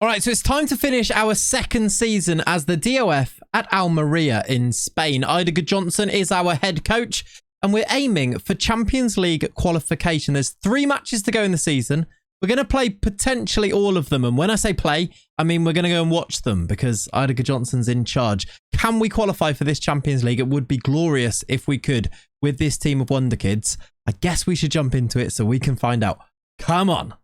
All right, so it's time to finish our second season as the DOF at Almeria in Spain. Ida Johnson is our head coach, and we're aiming for Champions League qualification. There's 3 matches to go in the season. We're going to play potentially all of them. And when I say play, I mean we're going to go and watch them because Ida Johnson's in charge. Can we qualify for this Champions League? It would be glorious if we could with this team of Wonder Kids. I guess we should jump into it so we can find out. Come on.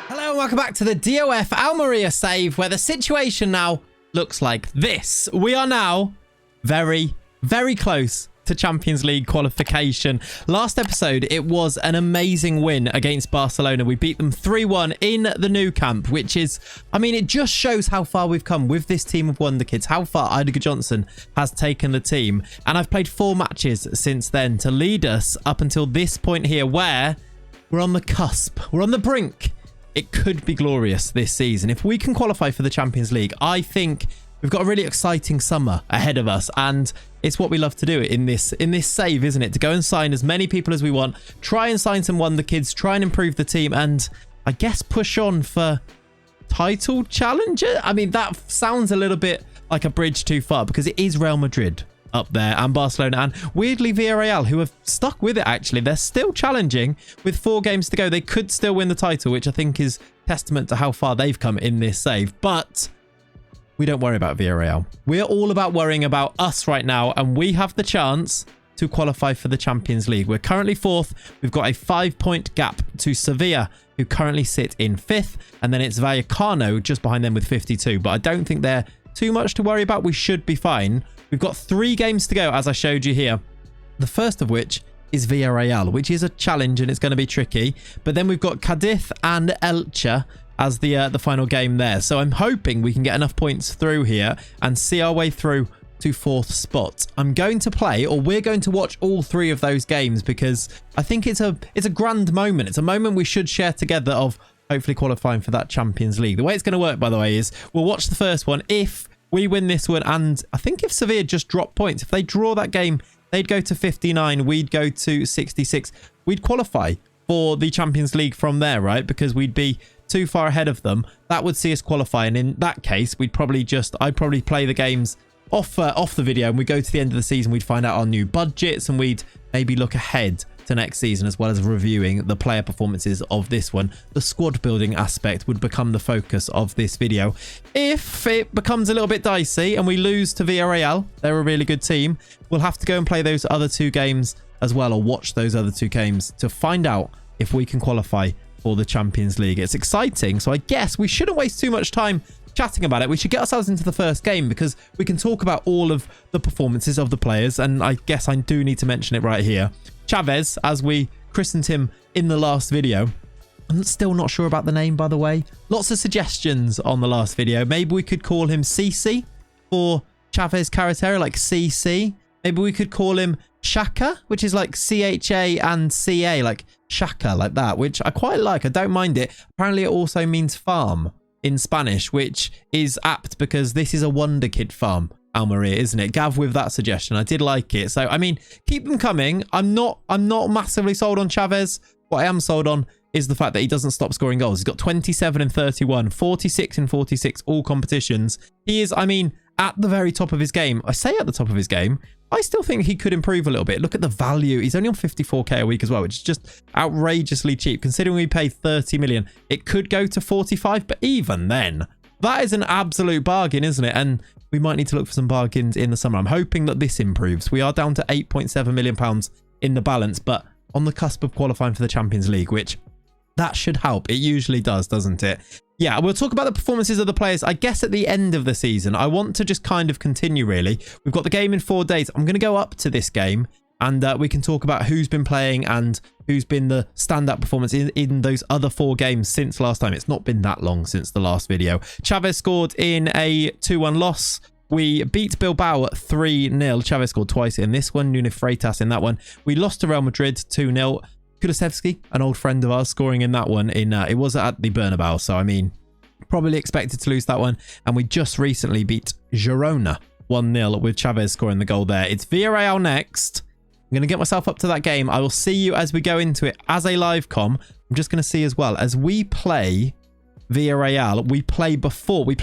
Hello and welcome back to the DOF Almeria save, where the situation now looks like this. We are now very, very close to Champions League qualification. Last episode, it was an amazing win against Barcelona. We beat them 3-1 in the Nou Camp, which is, I mean, it just shows how far we've come with this team of Wonder Kids, how far Ida Johnson has taken the team. And I've played 4 matches since then to lead us up until this point here, where we're on the cusp. We're on the brink. It could be glorious this season. If we can qualify for the Champions League, I think we've got a really exciting summer ahead of us, and it's what we love to do in this save, isn't it? To go and sign as many people as we want, try and sign some Wonder Kids, try and improve the team, and I guess push on for title challenger. I mean, that sounds a little bit like a bridge too far because it is Real Madrid up there and Barcelona and weirdly Villarreal, who have stuck with it. Actually, they're still challenging with 4 games to go. They could still win the title, which I think is testament to how far they've come in this save. But we don't worry about Villarreal. We're all about worrying about us right now, and we have the chance to qualify for the Champions League. We're currently 4th. We've got a 5-point gap to Sevilla, who currently sit in 5th, and then it's Vallecano just behind them with 52. But I don't think they're too much to worry about. We should be fine. We've got 3 games to go, as I showed you here. The first of which is Villarreal, which is a challenge and it's going to be tricky. But then we've got Cadiz and Elche as the final game there. So I'm hoping we can get enough points through here and see our way through to 4th spot. I'm going to play, or we're going to watch all 3 of those games because I think it's a grand moment. It's a moment we should share together of hopefully qualifying for that Champions League. The way it's going to work, by the way, is we'll watch the first one. If we win this one, and I think if Sevilla just drop points, if they draw that game, they'd go to 59, we'd go to 66. We'd qualify for the Champions League from there, right? Because we'd be too far ahead of them. That would see us qualify, and in that case, I'd probably play the games off the video, and we go to the end of the season, we'd find out our new budgets, and we'd maybe look ahead to next season, as well as reviewing the player performances of this one. The squad building aspect would become the focus of this video. If it becomes a little bit dicey and we lose to Villarreal, they're a really good team, we'll have to go and play those other 2 games as well, or watch those other 2 games to find out if we can qualify for the Champions League. It's exciting, so I guess we shouldn't waste too much time chatting about it. We should get ourselves into the first game because we can talk about all of the performances of the players, and I guess I do need to mention it right here. Chavez, as we christened him in the last video. I'm still not sure about the name, by the way. Lots of suggestions on the last video. Maybe we could call him CC for Chavez Carretera, like CC. Maybe we could call him Shaka, which is like CHA and CA, like Shaka, like that, which I quite like. I don't mind it. Apparently, it also means farm in Spanish, which is apt because this is a Wonder Kid farm, Almeria, isn't it? Gav with that suggestion. I did like it. So, I mean, keep them coming. I'm not massively sold on Chavez. What I am sold on is the fact that he doesn't stop scoring goals. He's got 27 in 31, 46 in 46, all competitions. He is, I mean, at the very top of his game. I say at the top of his game. I still think he could improve a little bit. Look at the value. He's only on 54k a week as well, which is just outrageously cheap. Considering we paid 30 million, it could go to 45, but even then, that is an absolute bargain, isn't it? And we might need to look for some bargains in the summer. I'm hoping that this improves. We are down to £8.7 million in the balance, but on the cusp of qualifying for the Champions League, which that should help. It usually does, doesn't it? Yeah, we'll talk about the performances of the players, I guess, at the end of the season. I want to just kind of continue, really. We've got the game in 4 days. I'm going to go up to this game, and we can talk about who's been playing and who's been the standout performance in those other 4 games since last time. It's not been that long since the last video. Chavez scored in a 2-1 loss. We beat Bilbao at 3-0. Chavez scored twice in this one. Nuno Freitas in that one. We lost to Real Madrid 2-0. Kulusevski, an old friend of ours, scoring in that one. It was at the Bernabeu, so I mean, probably expected to lose that one. And we just recently beat Girona 1-0 with Chavez scoring the goal there. It's Villarreal next. I'm going to get myself up to that game. I will see you as we go into it as a live com. I'm just going to see as well, as we play Villarreal. We play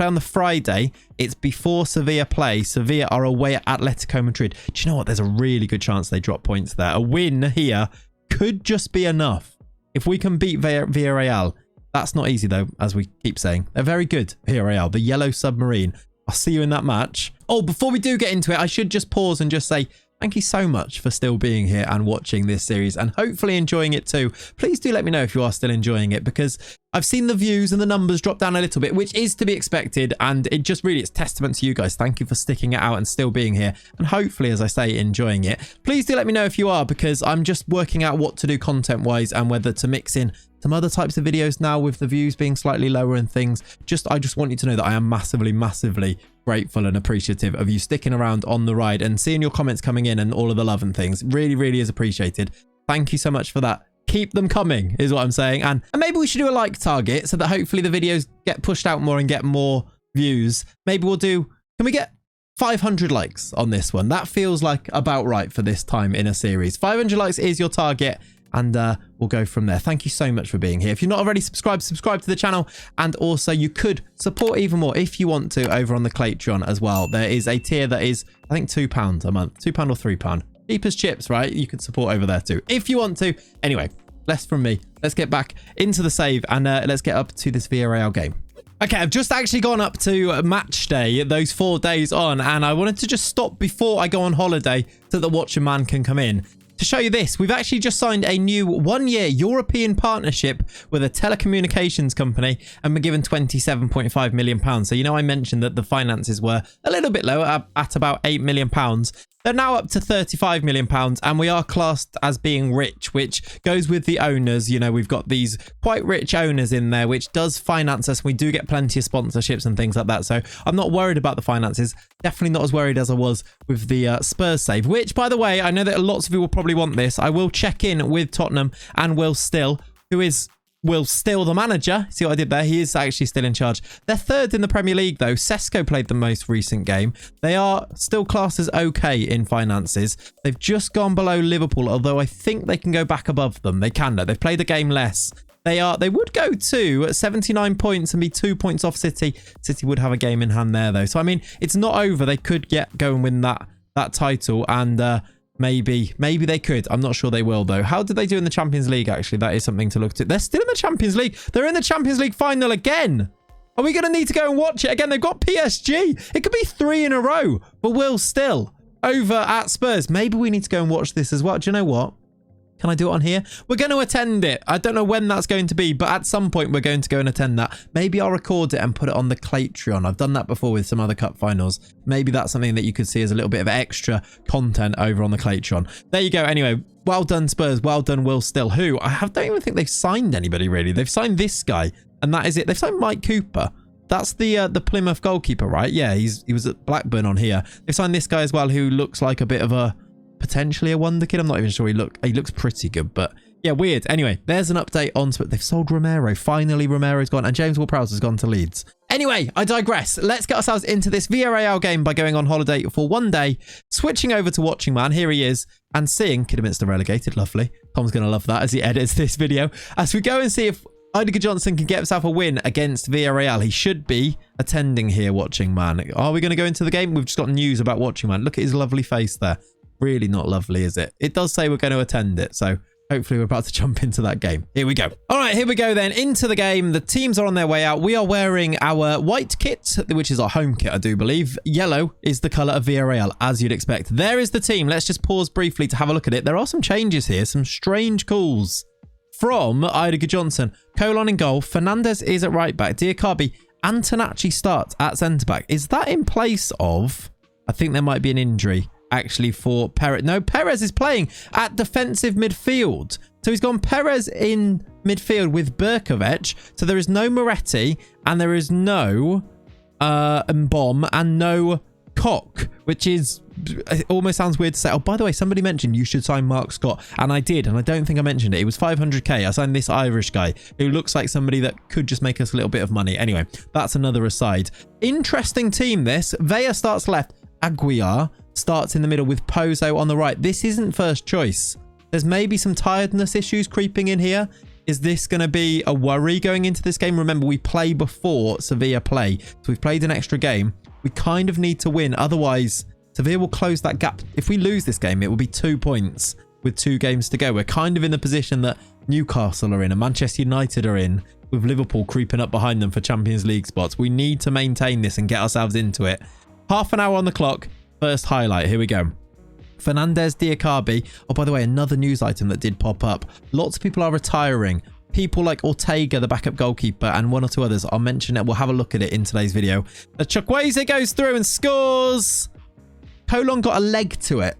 on the Friday. It's before Sevilla play. Sevilla are away at Atletico Madrid. Do you know what? There's a really good chance they drop points there. A win here could just be enough. If we can beat Villarreal, that's not easy though, as we keep saying. They're very good, Villarreal, the yellow submarine. I'll see you in that match. Oh, before we do get into it, I should just pause and just say thank you so much for still being here and watching this series and hopefully enjoying it too. Please do let me know if you are still enjoying it, because I've seen the views and the numbers drop down a little bit, which is to be expected. And it just really, it's testament to you guys. Thank you for sticking it out and still being here. And hopefully, as I say, enjoying it. Please do let me know if you are, because I'm just working out what to do content wise and whether to mix in some other types of videos now with the views being slightly lower and things. I just want you to know that I am massively, massively grateful and appreciative of you sticking around on the ride and seeing your comments coming in and all of the love and things. Really, really is appreciated. Thank you so much for that. Keep them coming is what I'm saying. And maybe we should do a like target so that hopefully the videos get pushed out more and get more views. Maybe we'll do, can we get 500 likes on this one? That feels like about right for this time in a series. 500 likes is your target. And we'll go from there. Thank you so much for being here. If you're not already subscribed, subscribe to the channel. And also you could support even more if you want to over on the Claytron as well. There is a tier that is, I think, £2 a month. £2 or £3. Cheap as chips, right? You could support over there too if you want to. Anyway, less from me. Let's get back into the save and let's get up to this Villarreal game. Okay, I've just actually gone up to match day, those 4 days on, and I wanted to just stop before I go on holiday so that Watcher Man can come in. To show you this, we've actually just signed a new 1-year European partnership with a telecommunications company and we're given £27.5 million. So, you know, I mentioned that the finances were a little bit low at about £8 million. They're now up to £35 million and we are classed as being rich, which goes with the owners. You know, we've got these quite rich owners in there, which does finance us. We do get plenty of sponsorships and things like that. So I'm not worried about the finances. Definitely not as worried as I was with the Spurs save, which, by the way, I know that lots of you will probably want this. I will check in with Tottenham and Will Still, who is Will Still, the manager. See what I did there? He is actually still in charge. They're third in the Premier League, though. Sesko played the most recent game. They are still classed as okay in finances. They've just gone below Liverpool, although I think they can go back above them. They can, though. They've played a game less. They would go to 79 points and be 2 points off City. City would have a game in hand there, though. So, I mean, it's not over. They could go and win that title, and maybe they could. I'm not sure they will, though. How did they do in the Champions League, actually? That is something to look to. They're still in the Champions League. They're in the Champions League final again. Are we going to need to go and watch it again? They've got PSG. It could be 3 in a row, but Will Still over at Spurs. Maybe we need to go and watch this as well. Do you know what? Can I do it on here? We're going to attend it. I don't know when that's going to be, but at some point we're going to go and attend that. Maybe I'll record it and put it on the Claytron. I've done that before with some other cup finals. Maybe that's something that you could see as a little bit of extra content over on the Claytron. There you go. Anyway, well done Spurs. Well done Will Still, who don't even think they've signed anybody really. They've signed this guy and that is it. They've signed Mike Cooper. That's the Plymouth goalkeeper, right? Yeah, he was at Blackburn on here. They've signed this guy as well, who looks like a bit of a potentially a wonder kid. I'm not even sure he looks pretty good, but yeah, weird. Anyway, there's an update on they've sold Romero. Finally, Romero's gone and James Ward-Prowse has gone to Leeds. Anyway, I digress. Let's get ourselves into this Villarreal game by going on holiday for 1 day, switching over to Watching Man. Here he is, and seeing Kidderminster relegated. Lovely. Tom's going to love that as he edits this video. As we go and see if Eidiger Johnson can get himself a win against Villarreal. He should be attending here, Watching Man. Are we going to go into the game? We've just got news about Watching Man. Look at his lovely face there. Really not lovely, is it? It does say we're going to attend it, so hopefully we're about to jump into that game. Here we go. All right, here we go then. Into the game. The teams are on their way out. We are wearing our white kit, which is our home kit, I do believe. Yellow is the colour of Villarreal, as you'd expect. There is the team. Let's just pause briefly to have a look at it. There are some changes here, some strange calls from Eidiger Johnson. Colon in goal. Fernandez is at right back. Diakabi. Antonacci starts at centre back. Is that in place of... I think there might be an injury actually for Perez. No, Perez is playing at defensive midfield. So he's gone Perez in midfield with Berkovic. So there is no Moretti and there is no Mbom and no Koch, which is... It almost sounds weird to say. Oh, by the way, somebody mentioned you should sign Mark Scott. And I did. And I don't think I mentioned it. It was 500k. I signed this Irish guy who looks like somebody that could just make us a little bit of money. Anyway, that's another aside. Interesting team, this. Vea starts left. Aguiar starts in the middle with Pozo on the right. This isn't first choice. There's maybe some tiredness issues creeping in here. Is this going to be a worry going into this game? Remember, we play before Sevilla play. So we've played an extra game. We kind of need to win. Otherwise, Sevilla will close that gap. If we lose this game, it will be 2 points with 2 games to go. We're kind of in the position that Newcastle are in and Manchester United are in, with Liverpool creeping up behind them for Champions League spots. We need to maintain this and get ourselves into it. Half an hour on the clock. First highlight. Here we go. Fernandez Diakabi. Oh, by the way, another news item that did pop up. Lots of people are retiring. People like Ortega, the backup goalkeeper, and 1 or 2 others. I'll mention it. We'll have a look at it in today's video. Chukwueze goes through and scores. Colon got a leg to it.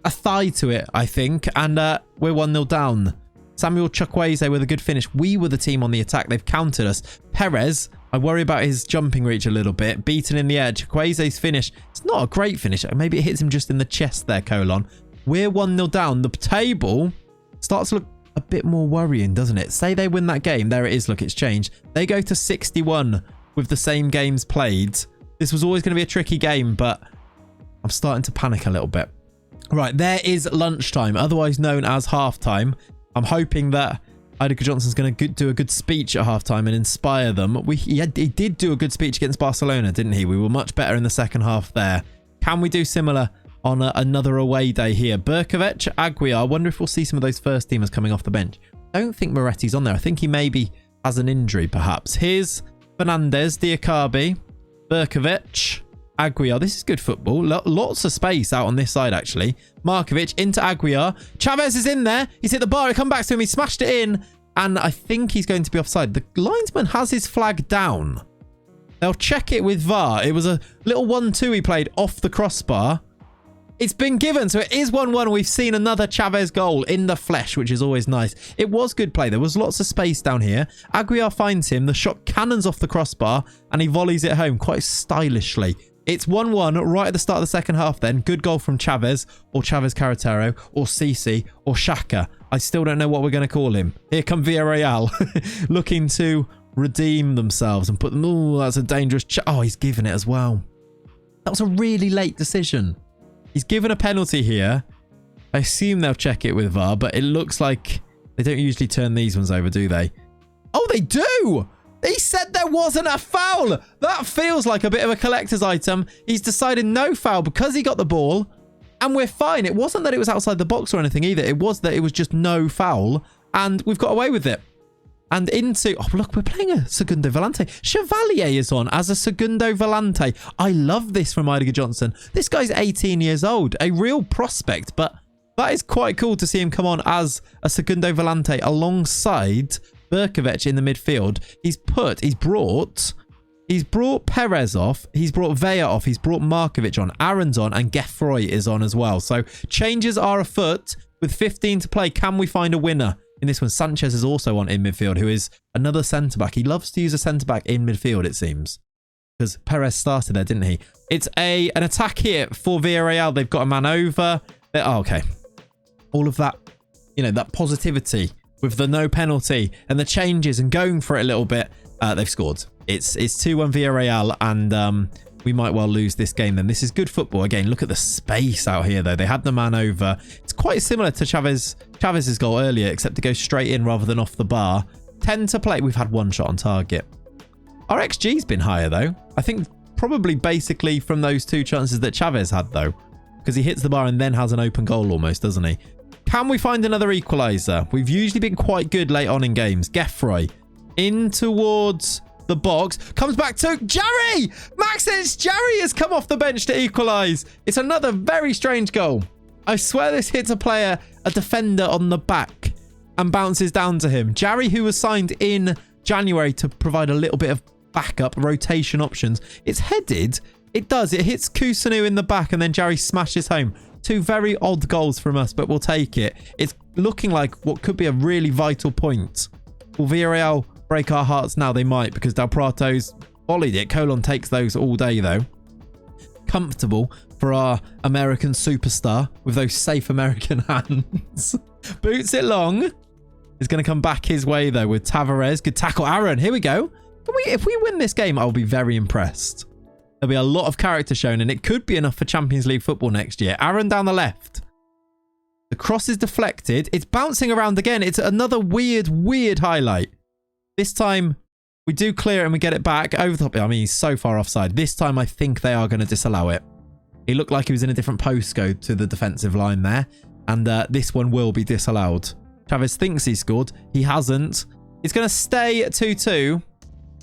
A thigh to it, I think. And we're 1-0 down. Samuel Chukwueze with a good finish. We were the team on the attack. They've countered us. Perez, I worry about his jumping reach a little bit. Beaten in the air. Chukwueze's finish. It's not a great finish. Maybe it hits him just in the chest there, Colon. We're 1-0 down. The table starts to look a bit more worrying, doesn't it? Say they win that game. There it is. Look, it's changed. They go to 61 with the same games played. This was always going to be a tricky game, but I'm starting to panic a little bit. Right, there is lunchtime, otherwise known as halftime. I'm hoping that Idaho Johnson's going to do a good speech at halftime and inspire them. He did do a good speech against Barcelona, didn't he? We were much better in the second half there. Can we do similar on another away day here? Berkovic, Aguiar. I wonder if we'll see some of those first teamers coming off the bench. I don't think Moretti's on there. I think he maybe has an injury, perhaps. Here's Fernandez, Diakabi, Berkovic, Aguiar. This is good football. Lots of space out on this side, actually. Markovic into Aguiar. Chavez is in there. He's hit the bar. It come back to him. He smashed it in. And I think he's going to be offside. The linesman has his flag down. They'll check it with VAR. It was a little 1-2 he played off the crossbar. It's been given, so it is 1-1. We've seen another Chavez goal in the flesh, which is always nice. It was good play. There was lots of space down here. Aguiar finds him. The shot cannons off the crossbar, and he volleys it home quite stylishly. It's 1-1 right at the start of the second half then. Good goal from Chavez, or Chavez Carretero, or Ceci, or Xhaka. I still don't know what we're going to call him. Here come Villarreal, looking to redeem themselves and put them... Oh, that's a dangerous... Oh, he's given it as well. That was a really late decision. He's given a penalty here. I assume they'll check it with VAR, but it looks like they don't usually turn these ones over, do they? Oh, they do! He said there wasn't a foul. That feels like a bit of a collector's item. He's decided no foul because he got the ball, and we're fine. It wasn't that it was outside the box or anything either. It was that it was just no foul, and we've got away with it. And into... Oh, look, we're playing a Segundo Volante. Chevalier is on as a Segundo Volante. I love this from Idaho Johnson. This guy's 18 years old. A real prospect, but that is quite cool to see him come on as a Segundo Volante alongside Berkovic in the midfield. He's brought Perez off. He's brought Vea off. He's brought Markovic on. Aaron's on, and Geffroy is on as well. So changes are afoot with 15 to play. Can we find a winner in this one? Sanchez is also on in midfield, who is another centre-back. He loves to use a centre-back in midfield, it seems, because Perez started there, didn't he? It's an attack here for Villarreal. They've got a man over. Oh, okay. All of that, you know, that positivity with the no penalty and the changes and going for it a little bit. They've scored. It's 2-1 Villarreal, and we might well lose this game then. This is good football. Again, look at the space out here, though. They had the man over. It's quite similar to Chavez's goal earlier, except to go straight in rather than off the bar. 10 to play. We've had 1 shot on target. Our XG's been higher, though. I think probably basically from those 2 chances that Chavez had, though, because he hits the bar and then has an open goal almost, doesn't he? Can we find another equaliser? We've usually been quite good late on in games. Geffroy in towards the box. Comes back to Jarry! Maxence Jarry has come off the bench to equalise. It's another very strange goal. I swear this hits a defender on the back and bounces down to him. Jarry, who was signed in January to provide a little bit of backup, rotation options. It's headed. It does. It hits Kusanu in the back and then Jarry smashes home. 2 very odd goals from us, but we'll take it. It's looking like what could be a really vital point. Will Villarreal break our hearts now? They might, because Del Prato's volleyed it. Colon takes those all day, though. Comfortable for our American superstar with those safe American hands. Boots it long. It's going to come back his way, though, with Tavares. Good tackle. Aaron, here we go. If we win this game, I'll be very impressed. There'll be a lot of character shown, and it could be enough for Champions League football next year. Aaron down the left. The cross is deflected. It's bouncing around again. It's another weird highlight. This time, we do clear it and we get it back over the top. I mean, he's so far offside. This time, I think they are going to disallow it. He looked like he was in a different postcode to the defensive line there. And this one will be disallowed. Chavez thinks he scored. He hasn't. It's going to stay at 2-2.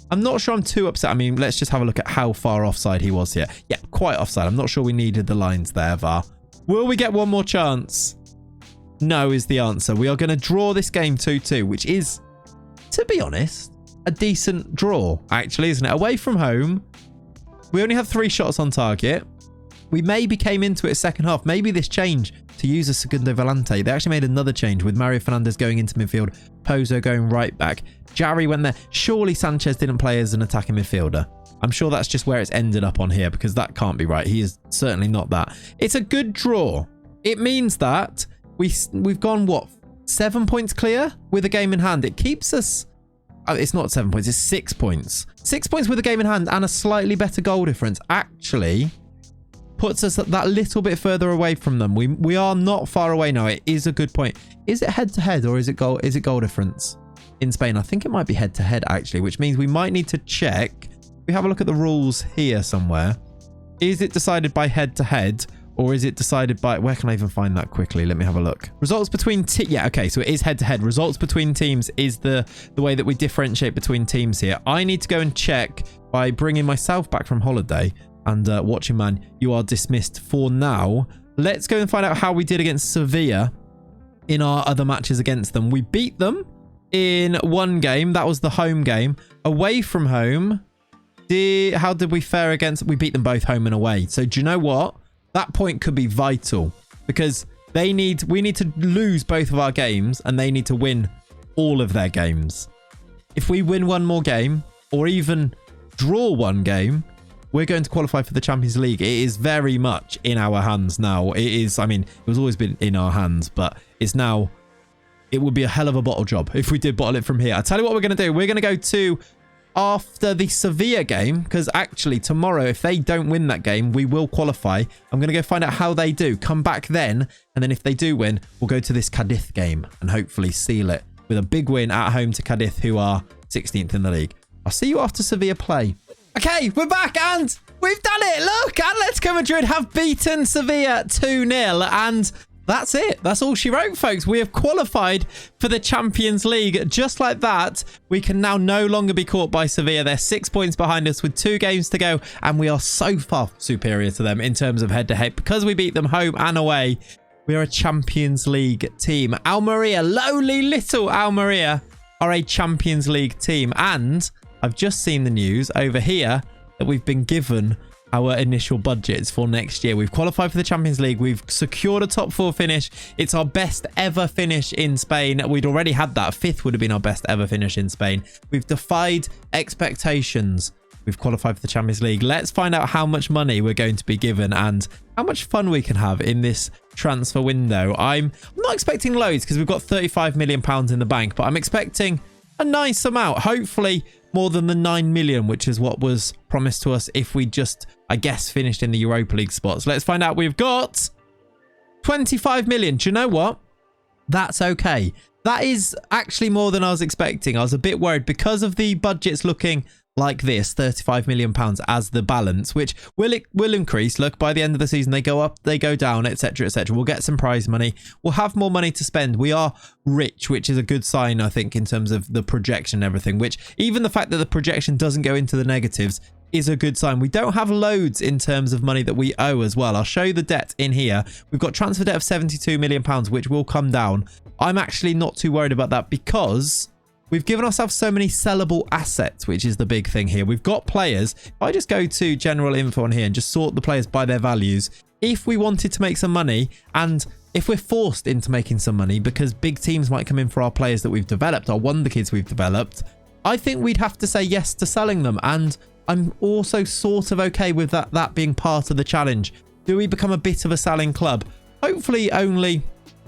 I'm not sure I'm too upset. I mean, let's just have a look at how far offside he was here. Yeah, quite offside. I'm not sure we needed the lines there, VAR. Will we get one more chance? No is the answer. We are going to draw this game 2-2, which is, to be honest, a decent draw, actually, isn't it? Away from home, we only have 3 shots on target. We maybe came into it second half. Maybe this change to use a Segundo Volante. They actually made another change with Mario Fernandes going into midfield, Pozo going right back. Jarry went there. Surely Sanchez didn't play as an attacking midfielder. I'm sure that's just where it's ended up on here because that can't be right. He is certainly not that. It's a good draw. It means that we've gone, what, 7 points clear with a game in hand. It keeps us... Oh, it's not 7 points. It's 6 points. 6 points with a game in hand and a slightly better goal difference. Actually... puts us that little bit further away from them. We are not far away now. It is a good point. Is it head to head or is it goal difference in Spain? I think it might be head to head actually, which means we might need to check. We have a look at the rules here somewhere. Is it decided by head to head or is it decided by, where can I even find that quickly? Let me have a look. Results between yeah, okay, so it is head to head. Results between teams is the way that we differentiate between teams here. I need to go and check by bringing myself back from holiday. And watching man, you are dismissed for now. Let's go and find out how we did against Sevilla in our other matches against them. We beat them in one game. That was the home game. Away from home, how did we fare against? We beat them both home and away. So do you know what? That point could be vital because we need to lose both of our games and they need to win all of their games. If we win one more game or even draw one game, we're going to qualify for the Champions League. It is very much in our hands now. It is, I mean, it was always been in our hands, but it's now, it would be a hell of a bottle job if we did bottle it from here. I'll tell you what we're going to do. We're going to go to after the Sevilla game, because actually tomorrow, if they don't win that game, we will qualify. I'm going to go find out how they do. Come back then, and then if they do win, we'll go to this Cadiz game and hopefully seal it with a big win at home to Cadiz, who are 16th in the league. I'll see you after Sevilla play. Okay, we're back and we've done it. Look, Atletico Madrid have beaten Sevilla 2-0 and that's it. That's all she wrote, folks. We have qualified for the Champions League. Just like that, we can now no longer be caught by Sevilla. They're 6 points behind us with 2 games to go and we are so far superior to them in terms of head-to-head because we beat them home and away. We are a Champions League team. Almeria, lowly little Almeria, are a Champions League team and... I've just seen the news over here that we've been given our initial budgets for next year. We've qualified for the Champions League. We've secured a top 4 finish. It's our best ever finish in Spain. We'd already had that. 5th would have been our best ever finish in Spain. We've defied expectations. We've qualified for the Champions League. Let's find out how much money we're going to be given and how much fun we can have in this transfer window. I'm not expecting loads because we've got £35 million in the bank, but I'm expecting a nice amount. Hopefully more than the 9 million, which is what was promised to us if we just, I guess, finished in the Europa League spots. Let's find out. We've got 25 million. Do you know what? That's okay. That is actually more than I was expecting. I was a bit worried because of the budgets looking like this, £35 million as the balance, which will increase. Look, by the end of the season, they go up, they go down, etc., etc. We'll get some prize money. We'll have more money to spend. We are rich, which is a good sign, I think, in terms of the projection and everything, which even the fact that the projection doesn't go into the negatives is a good sign. We don't have loads in terms of money that we owe as well. I'll show you the debt in here. We've got transfer debt of £72 million, which will come down. I'm actually not too worried about that because we've given ourselves so many sellable assets, which is the big thing here. We've got players. If I just go to general info on here and just sort the players by their values, if we wanted to make some money and if we're forced into making some money because big teams might come in for our players that we've developed, our wonder kids we've developed, I think we'd have to say yes to selling them. And I'm also sort of okay with that being part of the challenge. Do we become a bit of a selling club? Hopefully only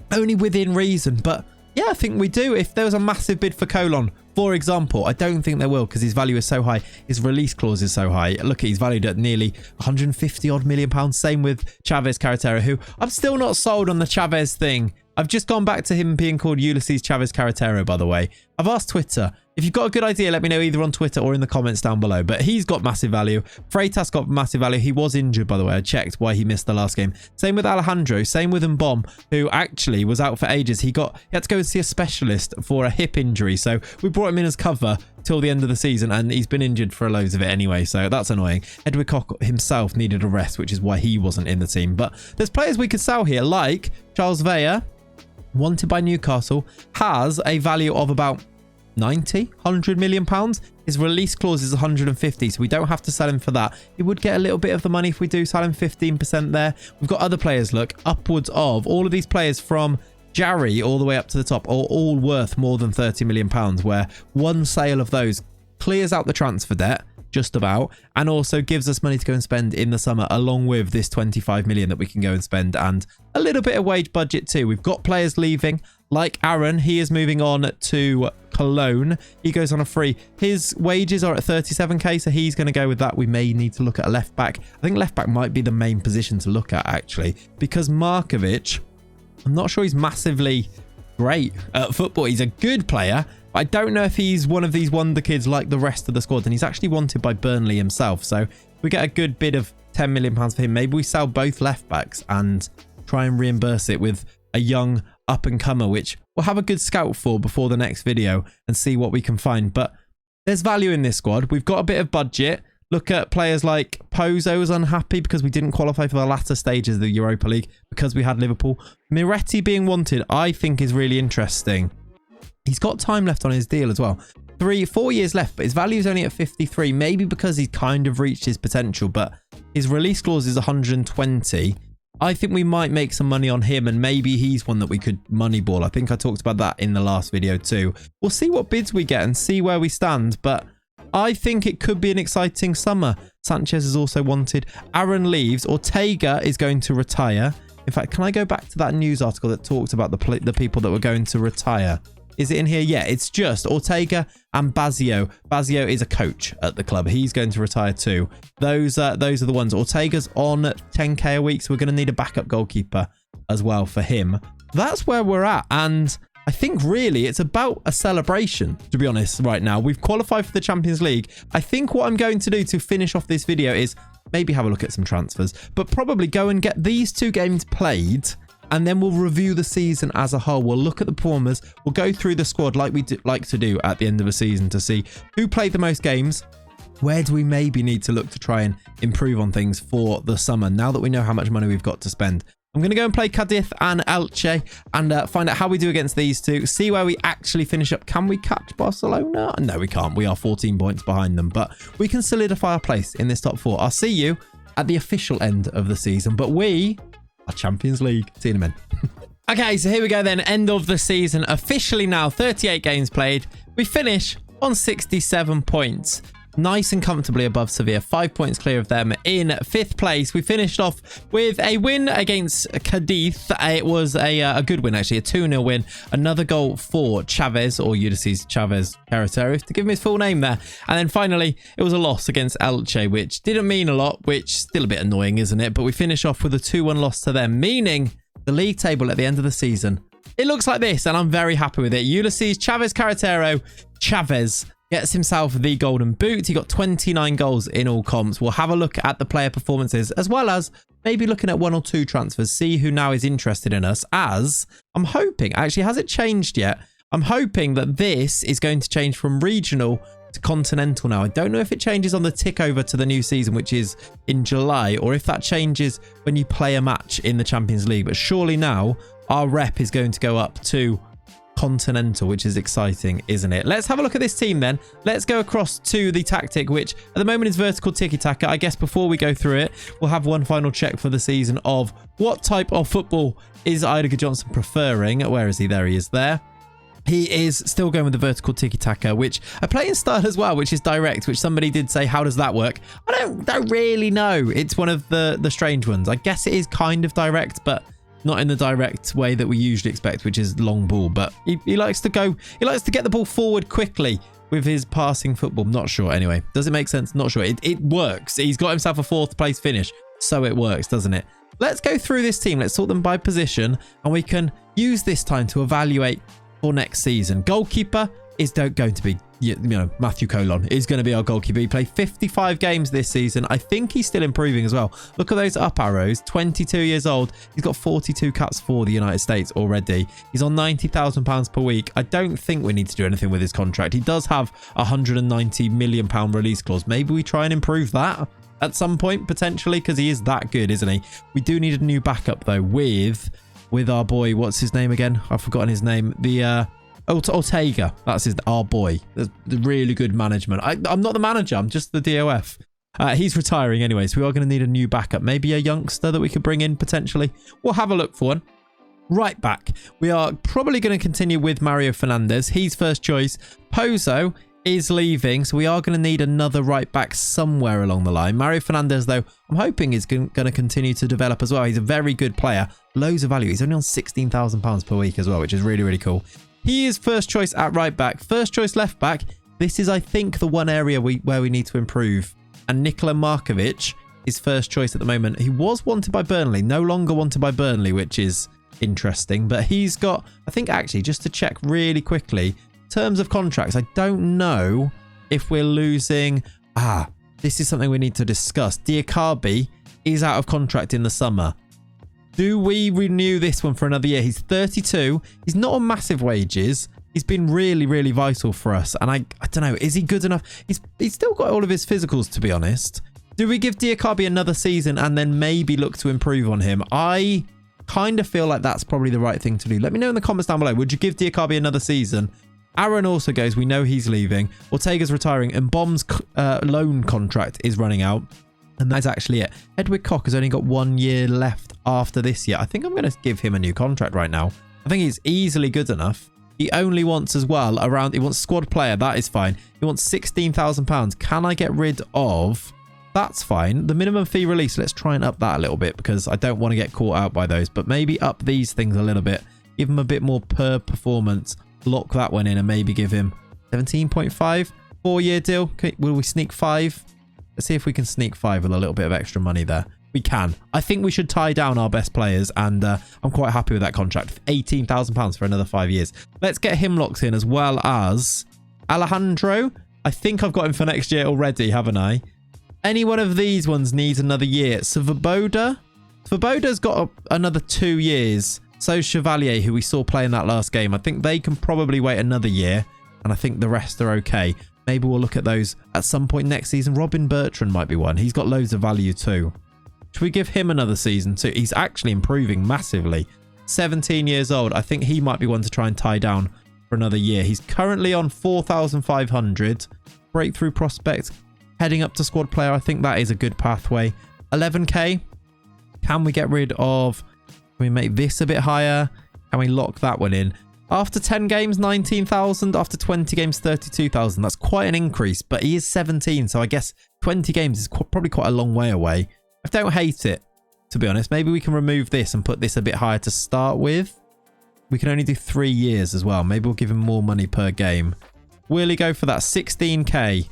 within reason, but yeah, I think we do. If there was a massive bid for Colon, for example, I don't think there will because his value is so high. His release clause is so high. Look, he's valued at nearly 150 odd million pounds. Same with Chavez Carretera, who I'm still not sold on the Chavez thing. I've just gone back to him being called Ulysses Chavez Carretero, by the way. I've asked Twitter. If you've got a good idea, let me know either on Twitter or in the comments down below. But he's got massive value. Freitas got massive value. He was injured, by the way. I checked why he missed the last game. Same with Alejandro. Same with Mbom, who actually was out for ages. He had to go and see a specialist for a hip injury. So we brought him in as cover till the end of the season, and he's been injured for loads of it anyway. So that's annoying. Edward Koch himself needed a rest, which is why he wasn't in the team. But there's players we could sell here, like Charles Vea, wanted by Newcastle, has a value of about 100 million pounds. His release clause is 150, so we don't have to sell him for that. He would get a little bit of the money if we do sell him, 15% there. We've got other players, look, upwards of all of these players from Jarry all the way up to the top are all worth more than 30 million pounds, where one sale of those clears out the transfer debt just about, and also gives us money to go and spend in the summer, along with this 25 million that we can go and spend, and a little bit of wage budget too. We've got players leaving, like Aaron. He is moving on to Cologne. He goes on a free. His wages are at 37k, so he's going to go with that. We may need to look at a left back. I think left back might be the main position to look at, actually, because Markovic, I'm not sure he's massively great at football. He's a good player. I don't know if he's one of these wonder kids like the rest of the squad, and he's actually wanted by Burnley himself. So we get a good bid of 10 million pounds for him. Maybe we sell both left backs and try and reimburse it with a young up and comer, which we'll have a good scout for before the next video and see what we can find. But there's value in this squad. We've got a bit of budget. Look at players like Pozo was unhappy because we didn't qualify for the latter stages of the Europa League because we had Liverpool. Miretti being wanted, I think, is really interesting. He's got time left on his deal as well. 4 years left, but his value is only at 53, maybe because he's kind of reached his potential, but his release clause is 120. I think we might make some money on him, and maybe he's one that we could moneyball. I think I talked about that in the last video too. We'll see what bids we get and see where we stand, but I think it could be an exciting summer. Sanchez is also wanted. Aaron leaves. Ortega is going to retire. In fact, can I go back to that news article that talked about the people that were going to retire? Is it in here? Yeah, it's just Ortega and Bazio. Bazio is a coach at the club. He's going to retire too. Those are the ones. Ortega's on 10k a week, so we're going to need a backup goalkeeper as well for him. That's where we're at, and I think really it's about a celebration, to be honest, right now. We've qualified for the Champions League. I think what I'm going to do to finish off this video is maybe have a look at some transfers, but probably go and get these 2 games played, and then we'll review the season as a whole. We'll look at the performers. We'll go through the squad like we like to do at the end of a season to see who played the most games. Where do we maybe need to look to try and improve on things for the summer now that we know how much money we've got to spend? I'm going to go and play Cadiz and Elche and find out how we do against these two. See where we actually finish up. Can we catch Barcelona? No, we can't. We are 14 points behind them, but we can solidify our place in this top 4. I'll see you at the official end of the season, but we are Champions League. See you in a minute. Okay, so here we go then. End of the season. Officially now, 38 games played. We finish on 67 points. Nice and comfortably above Sevilla. 5 points clear of them in 5th place. We finished off with a win against Cadiz. It was a good win, actually. A 2-0 win. Another goal for Chavez, or Ulysses Chavez Carretero, to give him his full name there. And then finally, it was a loss against Elche, which didn't mean a lot, which still a bit annoying, isn't it? But we finish off with a 2-1 loss to them, meaning the league table at the end of the season, it looks like this, and I'm very happy with it. Ulysses Chavez Carretero, Chavez, gets himself the golden boot. He got 29 goals in all comps. We'll have a look at the player performances, as well as maybe looking at 1 or 2 transfers, see who now is interested in us, as I'm hoping, actually, has it changed yet? I'm hoping that this is going to change from regional to continental now. I don't know if it changes on the tick over to the new season, which is in July, or if that changes when you play a match in the Champions League. But surely now our rep is going to go up to continental, which is exciting, isn't it? Let's have a look at this team then. Let's go across to the tactic, which at the moment is vertical tiki-taka. I guess before we go through it, we'll have one final check for the season of what type of football is Idager Johnson preferring. Where is he? There he is there. He is still going with the vertical tiki-taka, which I play in style as well, which is direct, which somebody did say, how does that work? I don't really know. It's one of the strange ones. I guess it is kind of direct, but not in the direct way that we usually expect, which is long ball. But he likes to go, he likes to get the ball forward quickly with his passing football. Not sure. Anyway, does it make sense? Not sure. It works. He's got himself a 4th place finish, so it works, doesn't it? let's go through this team. Let's sort them by position, and we can use this time to evaluate for next season. Goalkeeper is going to be, Matthew Colon is going to be our goalkeeper. He played 55 games this season. I think he's still improving as well. Look at those up arrows. 22 years old. He's got 42 caps for the United States already. He's on £90,000 per week. I don't think we need to do anything with his contract. He does have a £190 million release clause. Maybe we try and improve that at some point, potentially, because he is that good, isn't he? We do need a new backup, though, with our boy. What's his name again? I've forgotten his name. Ortega. That's our boy. There's really good management. I'm not the manager. I'm just the DOF. He's retiring anyway, so we are going to need a new backup. Maybe a youngster that we could bring in potentially. We'll have a look for one. Right back. We are probably going to continue with Mario Fernandez. He's first choice. Pozo is leaving, so we are going to need another right back somewhere along the line. Mario Fernandez, though, I'm hoping is going to continue to develop as well. He's a very good player. Loads of value. He's only on £16,000 per week as well, which is really, really cool. He is first choice at right back. First choice left back. This is, I think, the one area where we need to improve. And Nikola Markovic is first choice at the moment. He was wanted by Burnley. No longer wanted by Burnley, which is interesting. But he's got, I think, actually, just to check really quickly, terms of contracts, I don't know if we're losing. This is something we need to discuss. Diakabi is out of contract in the summer. Do we renew this one for another year? He's 32. He's not on massive wages. He's been really, really vital for us. And I don't know, is he good enough? He's still got all of his physicals, to be honest. Do we give Diakabi another season and then maybe look to improve on him? I kind of feel like that's probably the right thing to do. Let me know in the comments down below. Would you give Diakabi another season? Aaron also goes. We know he's leaving. Ortega's retiring. And Bomb's loan contract is running out. And that's actually it. Hedwig Koch has only got 1 year left after this year. I think I'm going to give him a new contract right now. I think he's easily good enough. He only wants as well he wants squad player. That is fine. He wants £16,000. Can I get rid of? That's fine. The minimum fee release. Let's try and up that a little bit because I don't want to get caught out by those. But maybe up these things a little bit. Give him a bit more per performance. Lock that one in and maybe give him 17.5. 4-year deal. Okay, will we sneak 5? Let's see if we can sneak 5 with a little bit of extra money there. We can. I think we should tie down our best players, and I'm quite happy with that contract. £18,000 for another 5 years. Let's get him locked in as well as Alejandro. I think I've got him for next year already, haven't I? Any one of these ones needs another year. Svoboda's got another 2 years. So Chevalier, who we saw play in that last game, I think they can probably wait another year, and I think the rest are okay. Maybe we'll look at those at some point next season. Robin Bertrand might be one. He's got loads of value too. Should we give him another season too? He's actually improving massively. 17 years old. I think he might be one to try and tie down for another year. He's currently on 4,500. Breakthrough prospect. Heading up to squad player. I think that is a good pathway. 11k. Can we get rid of... Can we make this a bit higher? Can we lock that one in? After 10 games, 19,000. After 20 games, 32,000. That's quite an increase, but he is 17. So I guess 20 games is probably quite a long way away. I don't hate it, to be honest. Maybe we can remove this and put this a bit higher to start with. We can only do 3 years as well. Maybe we'll give him more money per game. Will he go for that? 16k.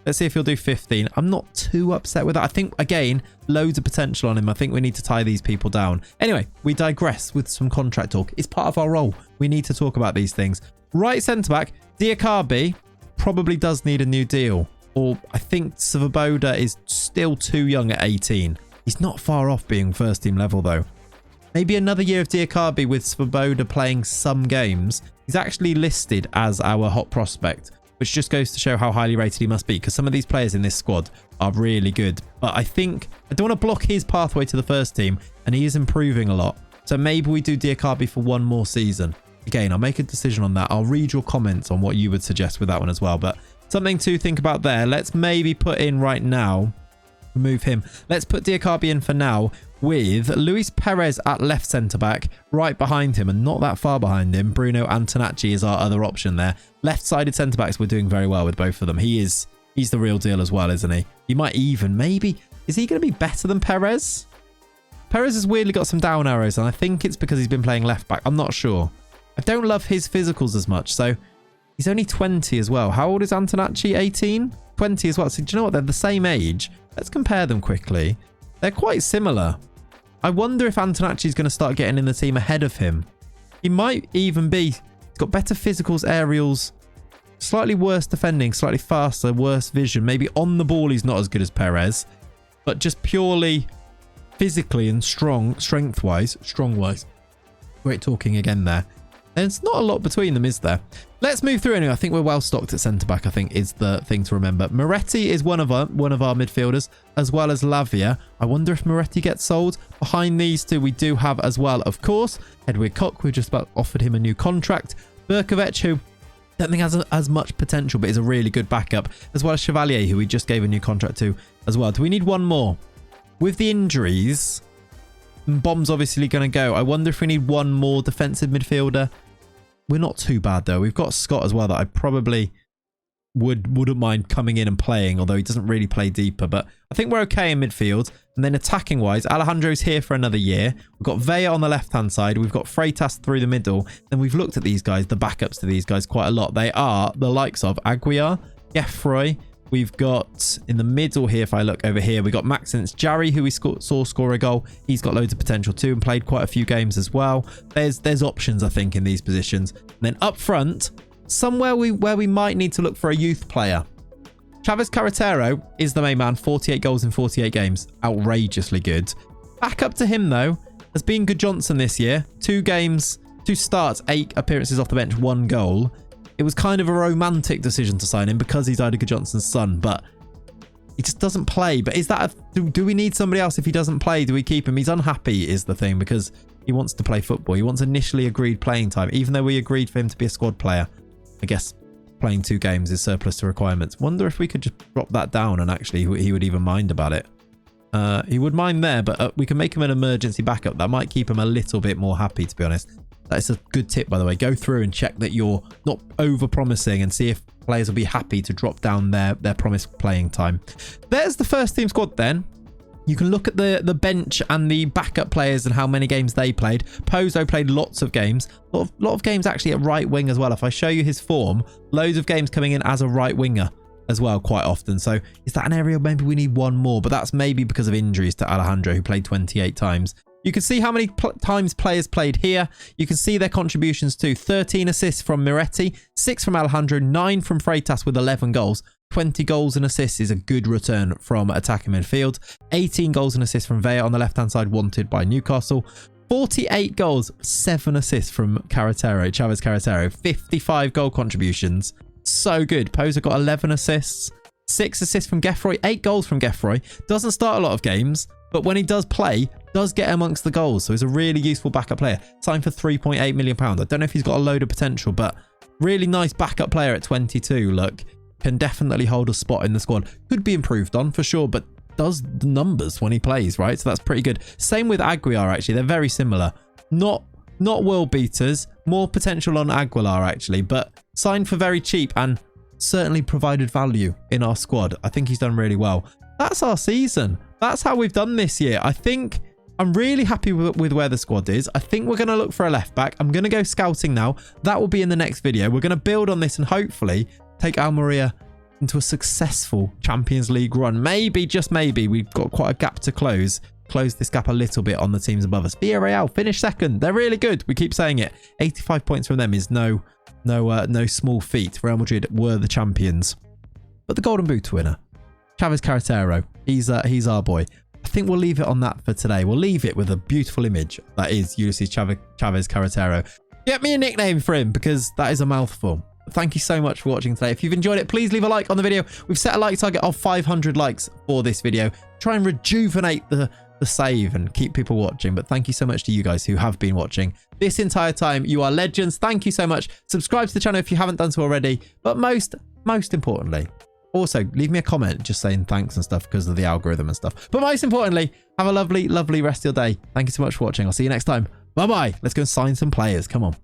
Let's see if he'll do 15. I'm not too upset with that. I think, again, loads of potential on him. I think we need to tie these people down. Anyway, we digress with some contract talk. It's part of our role. We need to talk about these things. Right centre-back, Diakabi probably does need a new deal. Or I think Svoboda is still too young at 18. He's not far off being first team level, though. Maybe another year of Diakabi with Svoboda playing some games. He's actually listed as our hot prospect, which just goes to show how highly rated he must be, because some of these players in this squad are really good. But I think I don't want to block his pathway to the first team, and he is improving a lot. So maybe we do Diakabi for 1 more season. Again, I'll make a decision on that. I'll read your comments on what you would suggest with that one as well. But something to think about there. Let's maybe put in right now, remove him. Let's put Diakabi in for now with Luis Perez at left centre-back, right behind him and not that far behind him. Bruno Antonacci is our other option there. Left-sided centre-backs, we're doing very well with both of them. He's the real deal as well, isn't he? He might even, maybe, is he going to be better than Perez? Perez has weirdly got some down arrows, and I think it's because he's been playing left-back. I'm not sure. I don't love his physicals as much, so he's only 20 as well. How old is Antonacci? 18? 20 as well. So do you know what? They're the same age. Let's compare them quickly. They're quite similar. I wonder if Antonacci is going to start getting in the team ahead of him. He might even be. He's got better physicals, aerials, slightly worse defending, slightly faster, worse vision. Maybe on the ball he's not as good as Perez, but just purely physically and strong-wise. Great talking again there. And it's not a lot between them, is there? Let's move through anyway. I think we're well stocked at centre-back, I think, is the thing to remember. Moretti is one of our midfielders, as well as Lavia. I wonder if Moretti gets sold. Behind these two, we do have as well, of course, Hedwig Koch. We've just about offered him a new contract. Berkovic, who don't think has as much potential, but is a really good backup, as well as Chevalier, who we just gave a new contract to as well. Do we need one more? With the injuries, Bomb's obviously going to go. I wonder if we need one more defensive midfielder. We're not too bad, though. We've got Scott as well that I probably wouldn't mind coming in and playing, although he doesn't really play deeper. But I think we're okay in midfield. And then attacking-wise, Alejandro's here for another year. We've got Vea on the left-hand side. We've got Freitas through the middle. Then we've looked at these guys, the backups to these guys, quite a lot. They are the likes of Aguiar, Gefroy. We've got in the middle here, if I look over here, we got Maxence Jarry, who we saw score a goal. He's got loads of potential too and played quite a few games as well. There's options, I think, in these positions. And then up front, somewhere where we might need to look for a youth player. Chavez Carretero is the main man, 48 goals in 48 games. Outrageously good. Back up to him, though, has been Good Johnson this year. 2 games, 2 starts, 8 appearances off the bench, 1 goal. It was kind of a romantic decision to sign him because he's Ida Good Johnson's son, but he just doesn't play. But is that do we need somebody else if he doesn't play? Do we keep him? He's unhappy is the thing, because he wants to play football. He wants initially agreed playing time, even though we agreed for him to be a squad player. I guess playing 2 games is surplus to requirements. Wonder if we could just drop that down and actually he would even mind about it. He would mind there, but we can make him an emergency backup. That might keep him a little bit more happy, to be honest. That's a good tip, by the way. Go through and check that you're not over-promising and see if players will be happy to drop down their promised playing time. There's the first team squad then. You can look at the bench and the backup players and how many games they played. Pozo played lots of games. A lot of games actually at right wing as well. If I show you his form, loads of games coming in as a right winger as well quite often. So is that an area maybe we need one more? But that's maybe because of injuries to Alejandro, who played 28 times. You can see how many times players played here. You can see their contributions too. 13 assists from Moretti, 6 from Alejandro, 9 from Freitas with 11 goals. 20 goals and assists is a good return from attacking midfield. 18 goals and assists from Vea on the left-hand side, wanted by Newcastle. 48 goals, 7 assists from Chavez Carretero. 55 goal contributions. So good. Poser got 11 assists. 6 assists from Gefroy. 8 goals from Gefroy. Doesn't start a lot of games, but when he does play, does get amongst the goals. So he's a really useful backup player. Signed for £3.8 million. I don't know if he's got a load of potential, but really nice backup player at 22. Look, can definitely hold a spot in the squad. Could be improved on for sure, but does the numbers when he plays, right? So that's pretty good. Same with Aguiar, actually. They're very similar. Not world beaters. More potential on Aguilar, actually, but signed for very cheap and certainly provided value in our squad. I think he's done really well. That's our season. That's how we've done this year. I think I'm really happy with where the squad is. I think we're going to look for a left back. I'm going to go scouting now. That will be in the next video. We're going to build on this and hopefully take Almeria into a successful Champions League run. Maybe, just maybe, we've got quite a gap to close this gap a little bit on the teams above us. Villarreal finished second. They're really good. We keep saying it. 85 points from them is no small feat. Real Madrid were the champions. But the Golden Boot winner, Chavez Carretero, he's our boy. I think we'll leave it on that for today. We'll leave it with a beautiful image. That is Ulysses Chavez Carretero. Get me a nickname for him because that is a mouthful. Thank you so much for watching today. If you've enjoyed it, please leave a like on the video. We've set a like target of 500 likes for this video. Try and rejuvenate the save and keep people watching. But thank you so much to you guys who have been watching this entire time. You are legends. Thank you so much. Subscribe to the channel if you haven't done so already. But most importantly, also leave me a comment just saying thanks and stuff because of the algorithm and stuff. But most importantly, have a lovely rest of your day. Thank you so much for watching. I'll see you next time. Bye-bye. Let's go and sign some players. Come on.